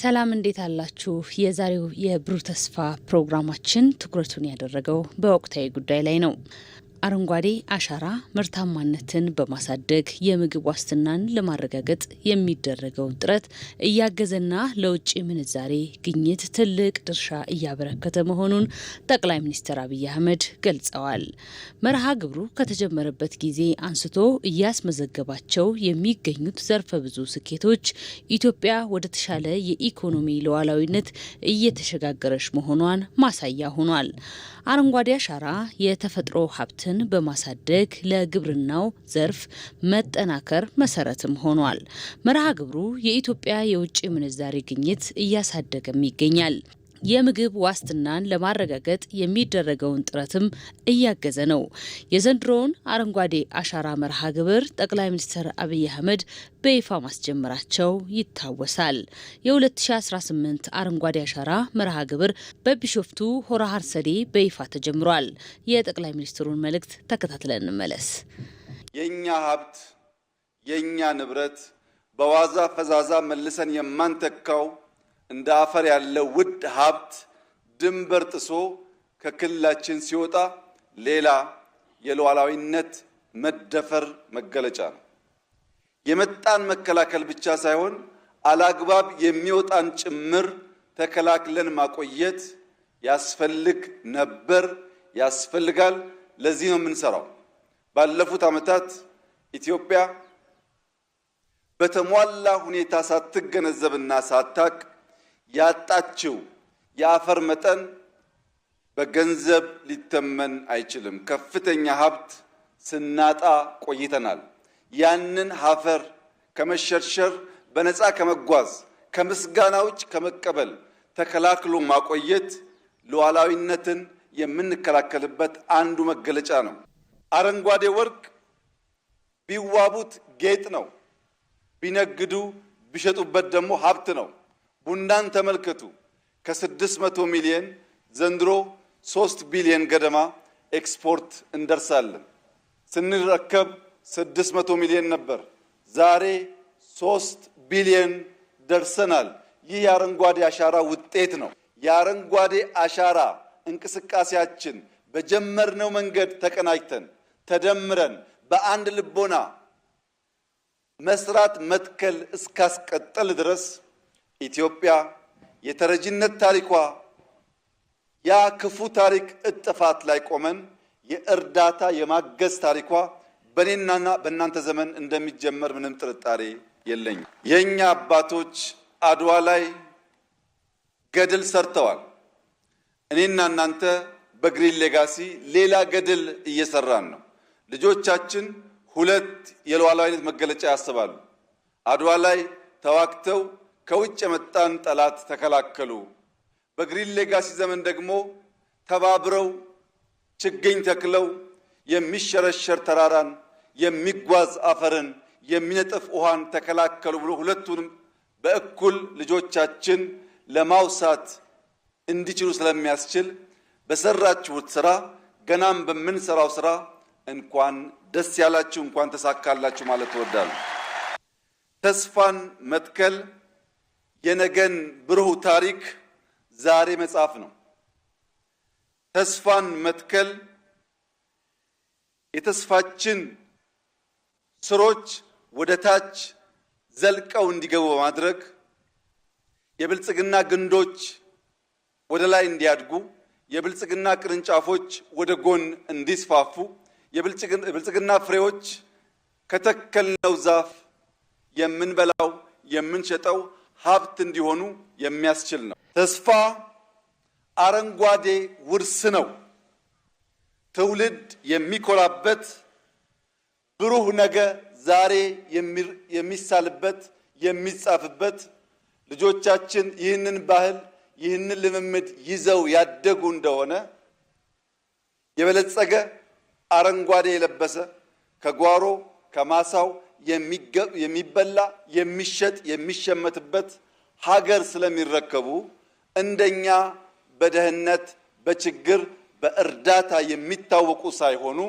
ሰላም እንዴት አላችሁ? የዛሬው የብሩህ ተስፋ ፕሮግራማችን ትኩረቱን ያደረገው በወቅታዊ ጉዳይ ላይ ነው። አረንጓዴ አሻራ ምርታማነትን በማሳደግ የምግብ ዋስትናን ለማረጋገጥ የሚደረገውን ጥረት እያገዘና ለውጭ ምንዛሬ ግኝት ትልቅ ድርሻ እያበረከተ መሆኑን ጠቅላይ ሚኒስትር አብይ አህመድ ገልጸዋል። መርሃ ግብሩ ከተጀመረበት ጊዜ አንስቶ እያስመዘገባቸው የሚገኙት ዘርፈ ብዙ ስኬቶች ኢትዮጵያ ወደ ተሻለ የኢኮኖሚ ሉዓላዊነት እየተሸጋገረች መሆኗን ማሳያ ሆኗል። አረንጓዴ አሻራ የተፈጥሮ ሀብትን በማሳደግ ለግብርናው ዘርፍ መጠናከር መሰረትም ሆኗል። መርሃ ግብሩ የኢትዮጵያ የውጭ ምንዛሬ ግኝት እያሳደገም ይገኛል። የምግብ ዋስትናን ለማረጋገጥ የሚደረገውን ጥረትም እያገዘ ነው። የዘንድሮውን አረንጓዴ አሻራ መርሃ ግብር ጠቅላይ ሚኒስትር አብይ አህመድ በይፋ ማስጀመራቸው ይታወሳል። የ2018 አረንጓዴ አሻራ መርሃ ግብር በቢሾፍቱ ሆራ ሀርሰዴ በይፋ ተጀምሯል። የጠቅላይ ሚኒስትሩን መልእክት ተከታትለን እንመለስ። የኛ ሀብት የኛ ንብረት በዋዛ ፈዛዛ መልሰን የማንተካው እንደ አፈር ያለው ውድ ሀብት ድንበር ጥሶ ከክልላችን ሲወጣ ሌላ የሉዓላዊነት መደፈር መገለጫ ነው። የመጣን መከላከል ብቻ ሳይሆን አላግባብ የሚወጣን ጭምር ተከላክለን ማቆየት ያስፈልግ ነበር፣ ያስፈልጋል። ለዚህ ነው የምንሰራው። ባለፉት ዓመታት ኢትዮጵያ በተሟላ ሁኔታ ሳትገነዘብና ሳታቅ ያጣችው የአፈር መጠን በገንዘብ ሊተመን አይችልም። ከፍተኛ ሀብት ስናጣ ቆይተናል። ያንን አፈር ከመሸርሸር በነፃ ከመጓዝ ከምስጋና ውጭ ከመቀበል ተከላክሎ ማቆየት ሉዓላዊነትን የምንከላከልበት አንዱ መገለጫ ነው። አረንጓዴ ወርቅ ቢዋቡት ጌጥ ነው፣ ቢነግዱ ቢሸጡበት ደግሞ ሀብት ነው። ቡናን ተመልከቱ። ከ600 ሚሊዮን ዘንድሮ 3 ቢሊዮን ገደማ ኤክስፖርት እንደርሳለን። ስንረከብ 600 ሚሊዮን ነበር፣ ዛሬ 3 ቢሊዮን ደርሰናል። ይህ የአረንጓዴ አሻራ ውጤት ነው። የአረንጓዴ አሻራ እንቅስቃሴያችን በጀመርነው መንገድ ተቀናጅተን ተደምረን በአንድ ልቦና መስራት መትከል እስካስቀጠል ድረስ ኢትዮጵያ የተረጂነት ታሪኳ ያ ክፉ ታሪክ እጥፋት ላይ ቆመን የእርዳታ የማገዝ ታሪኳ በእኔናና በእናንተ ዘመን እንደሚጀመር ምንም ጥርጣሬ የለኝም። የኛ አባቶች አድዋ ላይ ገድል ሰርተዋል። እኔና እናንተ በግሪን ሌጋሲ ሌላ ገድል እየሰራን ነው። ልጆቻችን ሁለት የሉዓላዊነት መገለጫ ያስባሉ። አድዋ ላይ ተዋግተው ከውጭ የመጣን ጠላት ተከላከሉ። በግሪን ሌጋሲ ዘመን ደግሞ ተባብረው ችግኝ ተክለው የሚሸረሸር ተራራን፣ የሚጓዝ አፈርን፣ የሚነጥፍ ውሃን ተከላከሉ ብሎ ሁለቱንም በእኩል ልጆቻችን ለማውሳት እንዲችሉ ስለሚያስችል በሰራችሁት ስራ ገናም በምንሰራው ስራ እንኳን ደስ ያላችሁ፣ እንኳን ተሳካላችሁ ማለት እወዳለሁ። ተስፋን መትከል የነገን ብሩህ ታሪክ ዛሬ መጻፍ ነው። ተስፋን መትከል የተስፋችን ስሮች ወደ ታች ዘልቀው እንዲገቡ በማድረግ የብልጽግና ግንዶች ወደ ላይ እንዲያድጉ፣ የብልጽግና ቅርንጫፎች ወደ ጎን እንዲስፋፉ፣ የብልጽግና ፍሬዎች ከተከልነው ዛፍ የምንበላው የምንሸጠው ሀብት እንዲሆኑ የሚያስችል ነው። ተስፋ አረንጓዴ ውርስ ነው። ትውልድ የሚኮራበት ብሩህ ነገ ዛሬ የሚሳልበት የሚጻፍበት፣ ልጆቻችን ይህንን ባህል ይህንን ልምምድ ይዘው ያደጉ እንደሆነ የበለጸገ አረንጓዴ የለበሰ ከጓሮ ከማሳው የሚበላ የሚሸጥ የሚሸመትበት ሀገር ስለሚረከቡ እንደኛ በደህንነት በችግር በእርዳታ የሚታወቁ ሳይሆኑ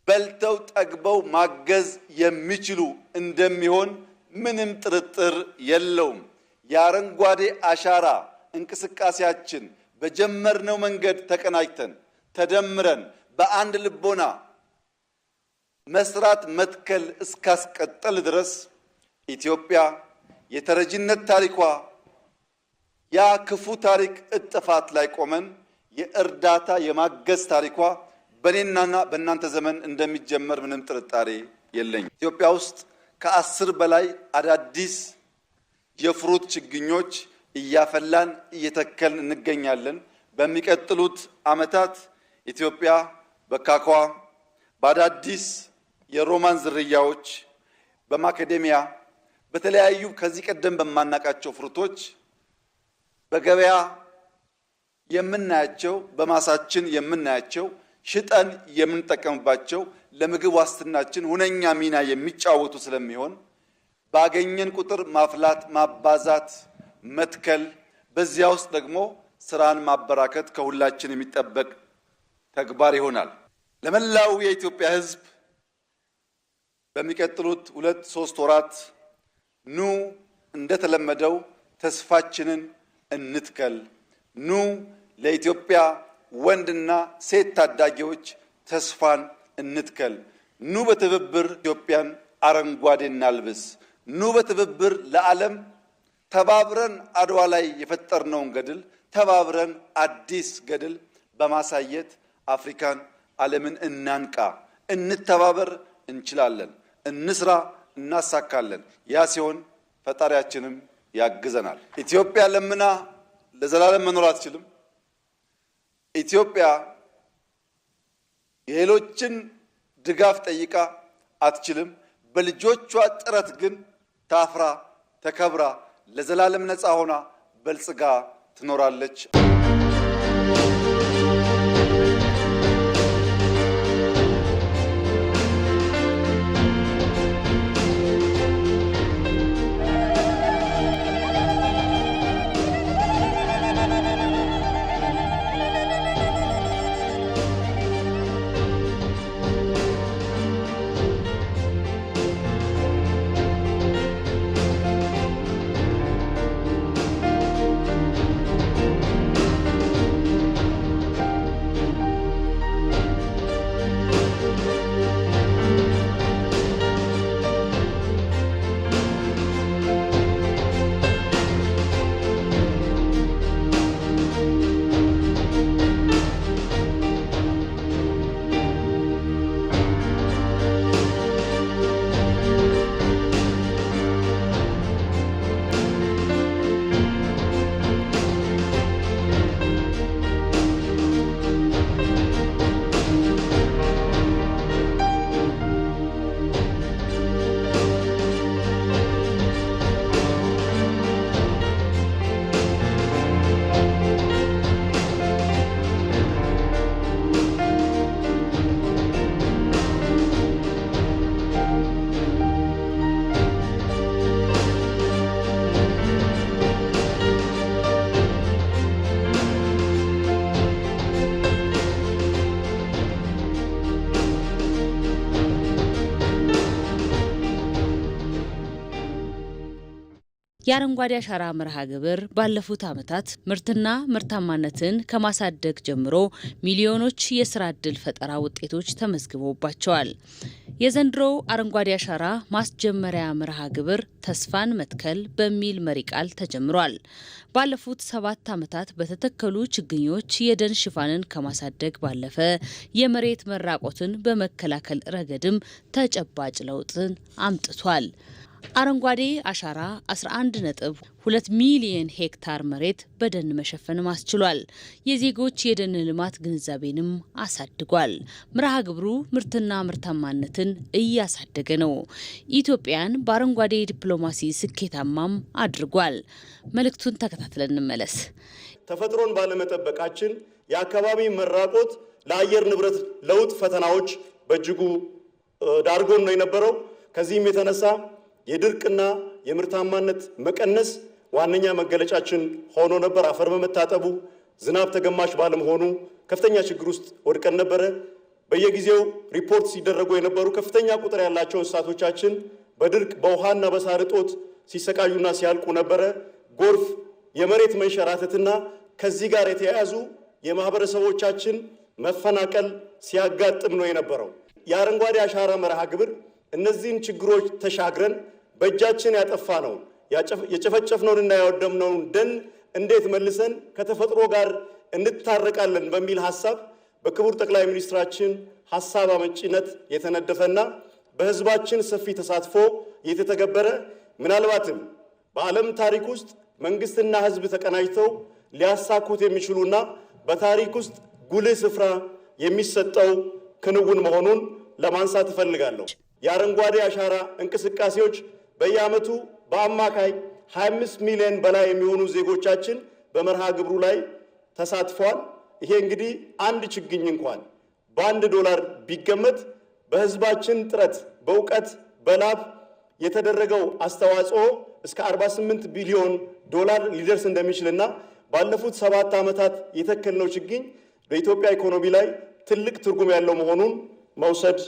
በልተው ጠግበው ማገዝ የሚችሉ እንደሚሆን ምንም ጥርጥር የለውም። የአረንጓዴ አሻራ እንቅስቃሴያችን በጀመርነው መንገድ ተቀናጅተን ተደምረን በአንድ ልቦና መስራት መትከል እስካስቀጠል ድረስ ኢትዮጵያ የተረጅነት ታሪኳ ያ ክፉ ታሪክ እጥፋት ላይ ቆመን የእርዳታ የማገዝ ታሪኳ በኔናና በእናንተ ዘመን እንደሚጀመር ምንም ጥርጣሬ የለኝም። ኢትዮጵያ ውስጥ ከ10 በላይ አዳዲስ የፍሩት ችግኞች እያፈላን እየተከልን እንገኛለን። በሚቀጥሉት ዓመታት ኢትዮጵያ በካኳ በአዳዲስ የሮማን ዝርያዎች በማካዴሚያ በተለያዩ ከዚህ ቀደም በማናቃቸው ፍሩቶች በገበያ የምናያቸው በማሳችን የምናያቸው ሽጠን የምንጠቀምባቸው ለምግብ ዋስትናችን ሁነኛ ሚና የሚጫወቱ ስለሚሆን ባገኘን ቁጥር ማፍላት፣ ማባዛት፣ መትከል በዚያ ውስጥ ደግሞ ስራን ማበራከት ከሁላችን የሚጠበቅ ተግባር ይሆናል። ለመላው የኢትዮጵያ ሕዝብ በሚቀጥሉት 2-3 ወራት ኑ እንደተለመደው ተስፋችንን እንትከል። ኑ ለኢትዮጵያ ወንድና ሴት ታዳጊዎች ተስፋን እንትከል። ኑ በትብብር ኢትዮጵያን አረንጓዴ እናልብስ። ኑ በትብብር ለዓለም ተባብረን አድዋ ላይ የፈጠርነውን ገድል ተባብረን አዲስ ገድል በማሳየት አፍሪካን፣ ዓለምን እናንቃ። እንተባበር፣ እንችላለን። እንስራ፣ እናሳካለን። ያ ሲሆን ፈጣሪያችንም ያግዘናል። ኢትዮጵያ ለምና ለዘላለም መኖር አትችልም። ኢትዮጵያ የሌሎችን ድጋፍ ጠይቃ አትችልም። በልጆቿ ጥረት ግን ታፍራ ተከብራ ለዘላለም ነፃ ሆና በልጽጋ ትኖራለች። የአረንጓዴ አሻራ መርሃ ግብር ባለፉት ዓመታት ምርትና ምርታማነትን ከማሳደግ ጀምሮ ሚሊዮኖች የስራ ዕድል ፈጠራ ውጤቶች ተመዝግበውባቸዋል። የዘንድሮው አረንጓዴ አሻራ ማስጀመሪያ መርሃ ግብር ተስፋን መትከል በሚል መሪ ቃል ተጀምሯል። ባለፉት 7 ዓመታት በተተከሉ ችግኞች የደን ሽፋንን ከማሳደግ ባለፈ የመሬት መራቆትን በመከላከል ረገድም ተጨባጭ ለውጥን አምጥቷል። አረንጓዴ አሻራ 11.2 ሚሊዮን ሄክታር መሬት በደን መሸፈን አስችሏል። የዜጎች የደን ልማት ግንዛቤንም አሳድጓል። መርሃ ግብሩ ምርትና ምርታማነትን እያሳደገ ነው። ኢትዮጵያን በአረንጓዴ ዲፕሎማሲ ስኬታማም አድርጓል። መልእክቱን ተከታትለን እንመለስ። ተፈጥሮን ባለመጠበቃችን የአካባቢ መራቆት ለአየር ንብረት ለውጥ ፈተናዎች በእጅጉ ዳርጎን ነው የነበረው። ከዚህም የተነሳ የድርቅና የምርታማነት መቀነስ ዋነኛ መገለጫችን ሆኖ ነበር። አፈር በመታጠቡ ዝናብ ተገማሽ ባለመሆኑ ከፍተኛ ችግር ውስጥ ወድቀን ነበረ። በየጊዜው ሪፖርት ሲደረጉ የነበሩ ከፍተኛ ቁጥር ያላቸው እንስሳቶቻችን በድርቅ በውሃና በሳር እጦት ሲሰቃዩና ሲያልቁ ነበረ። ጎርፍ፣ የመሬት መንሸራተትና ከዚህ ጋር የተያያዙ የማህበረሰቦቻችን መፈናቀል ሲያጋጥም ነው የነበረው። የአረንጓዴ አሻራ መርሃ ግብር እነዚህን ችግሮች ተሻግረን በእጃችን ያጠፋነውን የጨፈጨፍነውንና ያወደምነውን ደን እንዴት መልሰን ከተፈጥሮ ጋር እንታረቃለን በሚል ሐሳብ በክቡር ጠቅላይ ሚኒስትራችን ሐሳብ አመጪነት የተነደፈና በህዝባችን ሰፊ ተሳትፎ የተተገበረ ምናልባትም በዓለም ታሪክ ውስጥ መንግስትና ህዝብ ተቀናጅተው ሊያሳኩት የሚችሉና በታሪክ ውስጥ ጉልህ ስፍራ የሚሰጠው ክንውን መሆኑን ለማንሳት እፈልጋለሁ። የአረንጓዴ አሻራ እንቅስቃሴዎች በየዓመቱ በአማካይ 25 ሚሊዮን በላይ የሚሆኑ ዜጎቻችን በመርሃ ግብሩ ላይ ተሳትፈዋል። ይሄ እንግዲህ አንድ ችግኝ እንኳን $1 ቢገመት በህዝባችን ጥረት፣ በእውቀት፣ በላብ የተደረገው አስተዋጽኦ እስከ $48 ቢሊዮን ሊደርስ እንደሚችልና ባለፉት 7 ዓመታት የተከልነው ችግኝ በኢትዮጵያ ኢኮኖሚ ላይ ትልቅ ትርጉም ያለው መሆኑን መውሰድ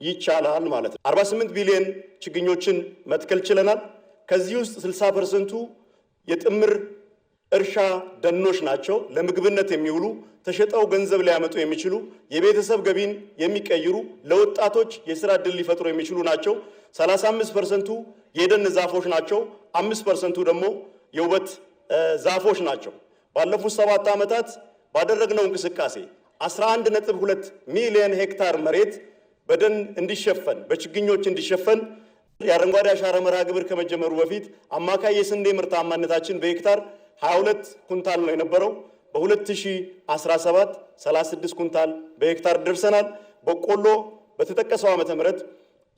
ይቻላል ማለት ነው። 48 ቢሊዮን ችግኞችን መትከል ችለናል። ከዚህ ውስጥ 60% የጥምር እርሻ ደኖች ናቸው። ለምግብነት የሚውሉ ተሸጠው ገንዘብ ሊያመጡ የሚችሉ የቤተሰብ ገቢን የሚቀይሩ ለወጣቶች የሥራ ዕድል ሊፈጥሩ የሚችሉ ናቸው። 35% የደን ዛፎች ናቸው። 5% ደግሞ የውበት ዛፎች ናቸው። ባለፉት 7 ዓመታት ባደረግነው እንቅስቃሴ 11.2 ሚሊዮን ሄክታር መሬት በደን እንዲሸፈን በችግኞች እንዲሸፈን የአረንጓዴ አሻራ መርሃ ግብር ከመጀመሩ በፊት አማካይ የስንዴ ምርታማነታችን በሄክታር 22 ኩንታል ነው የነበረው። በ2017 36 ኩንታል በሄክታር ደርሰናል። በቆሎ በተጠቀሰው ዓመተ ምህረት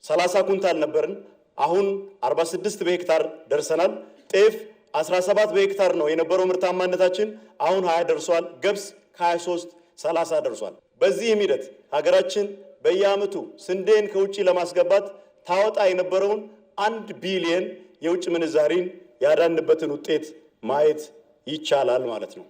30 ኩንታል ነበርን። አሁን 46 በሄክታር ደርሰናል። ጤፍ 17 በሄክታር ነው የነበረው ምርታማነታችን፣ አሁን 20 ደርሷል። ገብስ ከ23 30 ደርሷል። በዚህም ሂደት ሀገራችን በየዓመቱ ስንዴን ከውጪ ለማስገባት ታወጣ የነበረውን 1 ቢሊዮን የውጭ ምንዛሪን ያዳንበትን ውጤት ማየት ይቻላል ማለት ነው።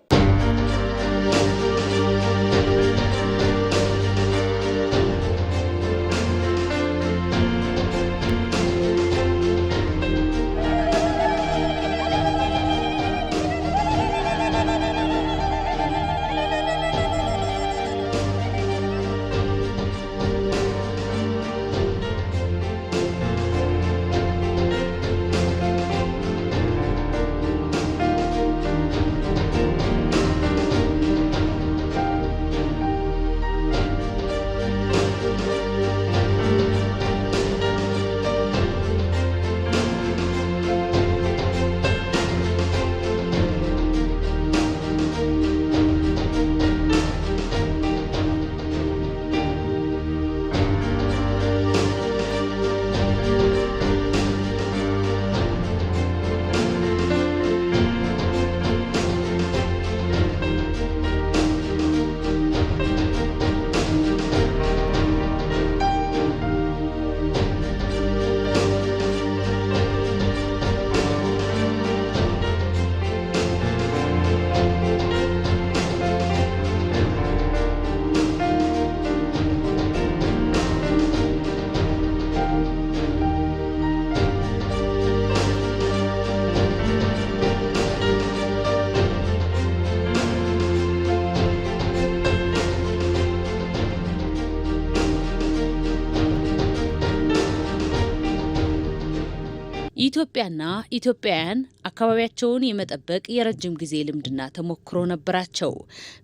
ኢትዮጵያና ኢትዮጵያውያን አካባቢያቸውን የመጠበቅ የረጅም ጊዜ ልምድና ተሞክሮ ነበራቸው።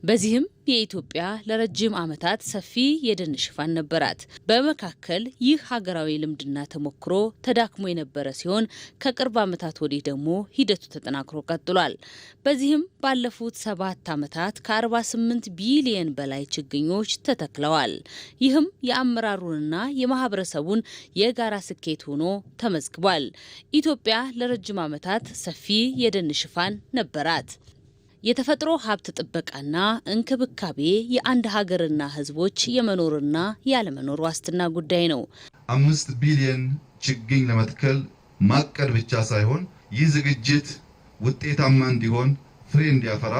በዚህም የኢትዮጵያ ለረጅም ዓመታት ሰፊ የደን ሽፋን ነበራት። በመካከል ይህ ሀገራዊ ልምድና ተሞክሮ ተዳክሞ የነበረ ሲሆን ከቅርብ ዓመታት ወዲህ ደግሞ ሂደቱ ተጠናክሮ ቀጥሏል። በዚህም ባለፉት 7 ዓመታት ከ48 ቢሊየን በላይ ችግኞች ተተክለዋል። ይህም የአመራሩንና የማህበረሰቡን የጋራ ስኬት ሆኖ ተመዝግቧል። ኢትዮጵያ ለረጅም ዓመታት ሰፊ የደን ሽፋን ነበራት። የተፈጥሮ ሀብት ጥበቃና እንክብካቤ የአንድ ሀገርና ሕዝቦች የመኖርና ያለመኖር ዋስትና ጉዳይ ነው። 5 ቢሊዮን ችግኝ ለመትከል ማቀድ ብቻ ሳይሆን ይህ ዝግጅት ውጤታማ እንዲሆን ፍሬ እንዲያፈራ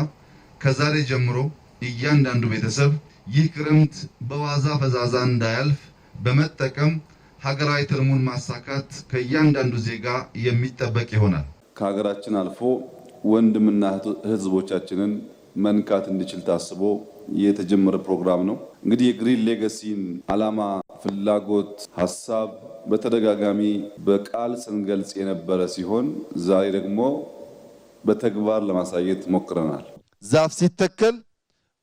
ከዛሬ ጀምሮ እያንዳንዱ ቤተሰብ ይህ ክረምት በዋዛ ፈዛዛ እንዳያልፍ በመጠቀም ሀገራዊ ትልሙን ማሳካት ከእያንዳንዱ ዜጋ የሚጠበቅ ይሆናል። ከሀገራችን አልፎ ወንድምና ህዝቦቻችንን መንካት እንዲችል ታስቦ የተጀመረ ፕሮግራም ነው። እንግዲህ የግሪን ሌጋሲን ዓላማ፣ ፍላጎት፣ ሀሳብ በተደጋጋሚ በቃል ስንገልጽ የነበረ ሲሆን ዛሬ ደግሞ በተግባር ለማሳየት ሞክረናል። ዛፍ ሲተከል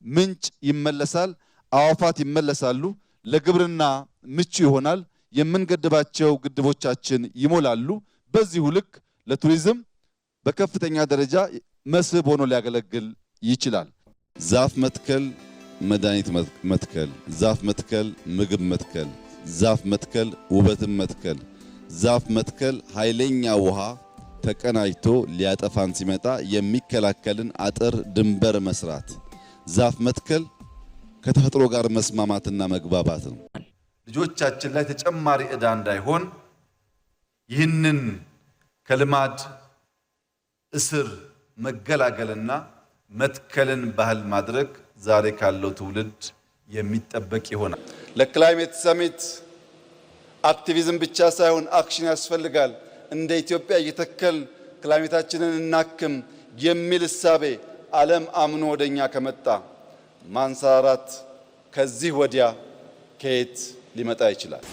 ምንጭ ይመለሳል፣ አዋፋት ይመለሳሉ፣ ለግብርና ምቹ ይሆናል፣ የምንገድባቸው ግድቦቻችን ይሞላሉ። በዚሁ ልክ ለቱሪዝም በከፍተኛ ደረጃ መስህብ ሆኖ ሊያገለግል ይችላል። ዛፍ መትከል መድኃኒት መትከል፣ ዛፍ መትከል ምግብ መትከል፣ ዛፍ መትከል ውበትን መትከል፣ ዛፍ መትከል ኃይለኛ ውሃ ተቀናጅቶ ሊያጠፋን ሲመጣ የሚከላከልን አጥር ድንበር መስራት፣ ዛፍ መትከል ከተፈጥሮ ጋር መስማማትና መግባባት ነው። ልጆቻችን ላይ ተጨማሪ ዕዳ እንዳይሆን ይህንን ከልማድ እስር መገላገልና መትከልን ባህል ማድረግ ዛሬ ካለው ትውልድ የሚጠበቅ ይሆናል። ለክላይሜት ሰሚት አክቲቪዝም ብቻ ሳይሆን አክሽን ያስፈልጋል። እንደ ኢትዮጵያ እየተከል ክላይሜታችንን እናክም የሚል እሳቤ ዓለም አምኖ ወደኛ ከመጣ ማንሰራራት ከዚህ ወዲያ ከየት ሊመጣ ይችላል?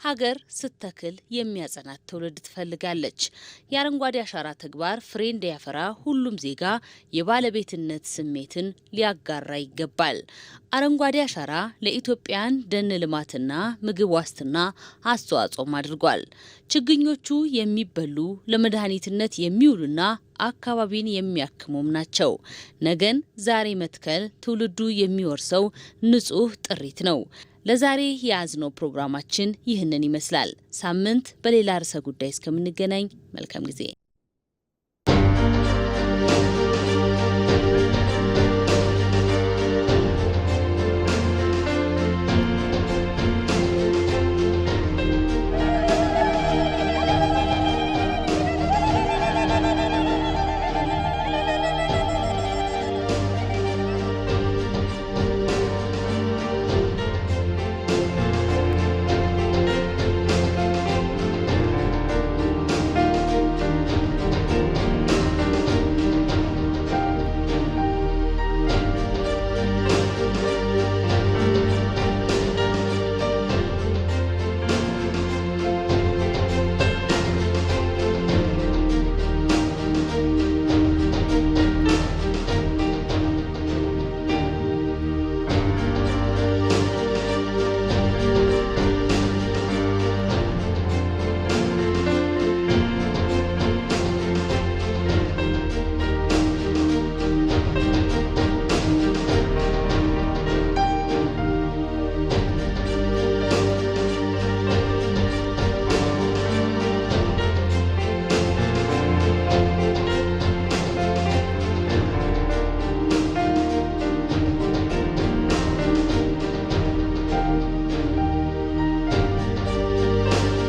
ሀገር ስተክል የሚያጸናት ትውልድ ትፈልጋለች። የአረንጓዴ አሻራ ተግባር ፍሬ እንዲያፈራ ሁሉም ዜጋ የባለቤትነት ስሜትን ሊያጋራ ይገባል። አረንጓዴ አሻራ ለኢትዮጵያን ደን ልማትና ምግብ ዋስትና አስተዋጽኦም አድርጓል። ችግኞቹ የሚበሉ ለመድኃኒትነት የሚውሉና አካባቢን የሚያክሙም ናቸው። ነገን ዛሬ መትከል ትውልዱ የሚወርሰው ንጹህ ጥሪት ነው። ለዛሬ የያዝነው ፕሮግራማችን ይህንን ይመስላል። ሳምንት በሌላ ርዕሰ ጉዳይ እስከምንገናኝ መልካም ጊዜ